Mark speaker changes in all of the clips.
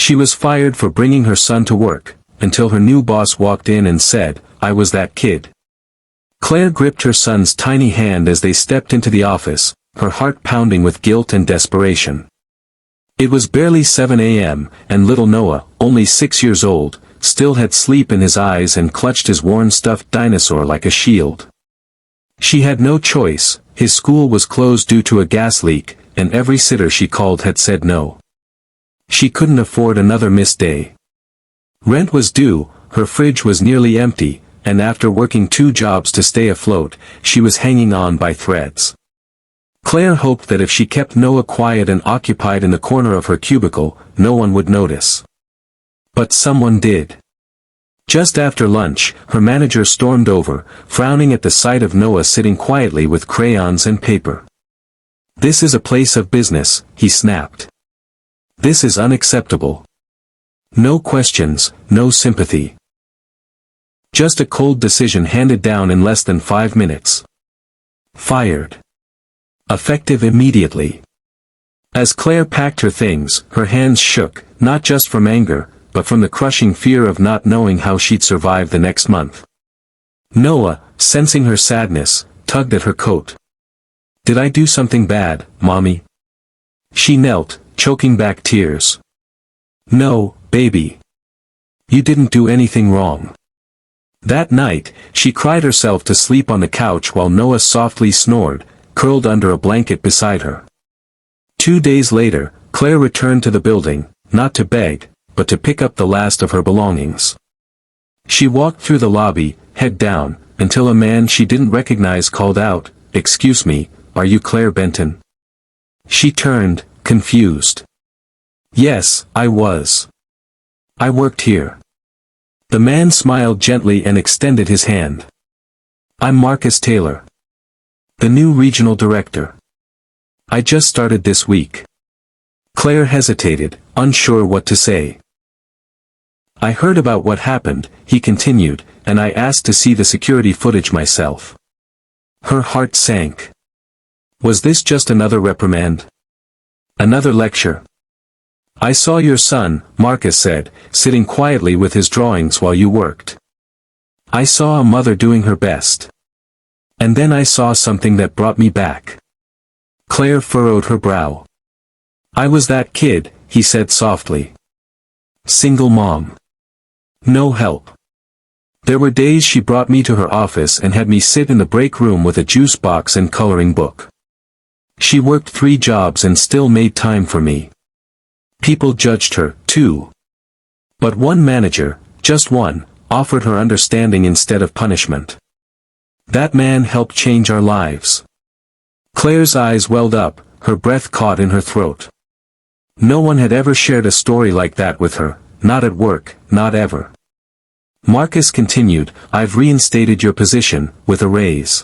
Speaker 1: She was fired for bringing her son to work, until her new boss walked in and said, "I was that kid." Claire gripped her son's tiny hand as they stepped into the office, her heart pounding with guilt and desperation. It was barely 7 a.m., and little Noah, only 6 years old, still had sleep in his eyes and clutched his worn stuffed dinosaur like a shield. She had no choice. His school was closed due to a gas leak, and every sitter she called had said no. She couldn't afford another missed day. Rent was due, her fridge was nearly empty, and after working 2 jobs to stay afloat, she was hanging on by threads. Claire hoped that if she kept Noah quiet and occupied in the corner of her cubicle, no one would notice. But someone did. Just after lunch, her manager stormed over, frowning at the sight of Noah sitting quietly with crayons and paper. "This is a place of business," he snapped. "This is unacceptable. No questions, no sympathy. Just a cold decision handed down in less than 5 minutes. Fired. Effective immediately." As Claire packed her things, her hands shook, not just from anger, but from the crushing fear of not knowing how she'd survive the next month. Noah, sensing her sadness, tugged at her coat. "Did I do something bad, Mommy?" She knelt, choking back tears. "No, baby. You didn't do anything wrong." That night, she cried herself to sleep on the couch while Noah softly snored, curled under a blanket beside her. 2 days later, Claire returned to the building, not to beg, but to pick up the last of her belongings. She walked through the lobby, head down, until a man she didn't recognize called out, "Excuse me, are you Claire Benton?" She turned, confused. "Yes, I was. I worked here." The man smiled gently and extended his hand. "I'm Marcus Taylor, the new regional director. I just started this week." Claire hesitated, unsure what to say. "I heard about what happened," he continued, "and I asked to see the security footage myself." Her heart sank. Was this just another reprimand? Another lecture? "I saw your son," Marcus said, "sitting quietly with his drawings while you worked. I saw a mother doing her best. And then I saw something that brought me back." Claire furrowed her brow. "I was that kid," he said softly. "Single mom. No help. There were days she brought me to her office and had me sit in the break room with a juice box and coloring book. She worked 3 jobs and still made time for me. People judged her, too. But one manager, just one, offered her understanding instead of punishment. That man helped change our lives." Claire's eyes welled up, her breath caught in her throat. No one had ever shared a story like that with her, not at work, not ever. Marcus continued, "I've reinstated your position, with a raise.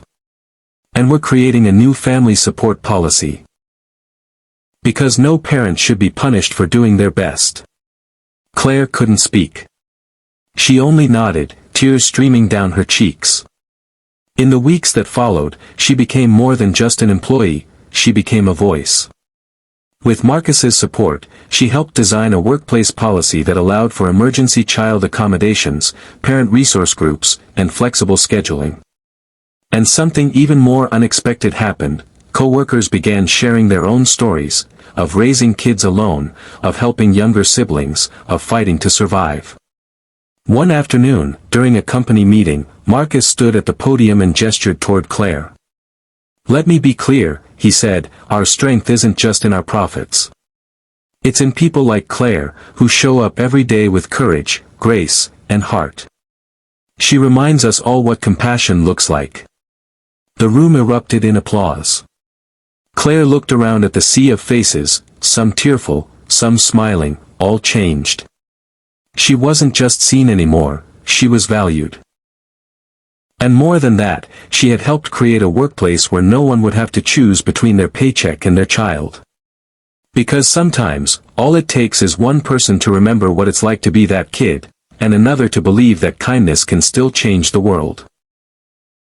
Speaker 1: And we're creating a new family support policy. Because no parent should be punished for doing their best." Claire couldn't speak. She only nodded, tears streaming down her cheeks. In the weeks that followed, she became more than just an employee, she became a voice. With Marcus's support, she helped design a workplace policy that allowed for emergency child accommodations, parent resource groups, and flexible scheduling. And something even more unexpected happened. Co-workers began sharing their own stories, of raising kids alone, of helping younger siblings, of fighting to survive. One afternoon, during a company meeting, Marcus stood at the podium and gestured toward Claire. "Let me be clear," he said, "our strength isn't just in our profits. It's in people like Claire, who show up every day with courage, grace, and heart. She reminds us all what compassion looks like." The room erupted in applause. Claire looked around at the sea of faces, some tearful, some smiling, all changed. She wasn't just seen anymore, she was valued. And more than that, she had helped create a workplace where no one would have to choose between their paycheck and their child. Because sometimes, all it takes is one person to remember what it's like to be that kid, and another to believe that kindness can still change the world.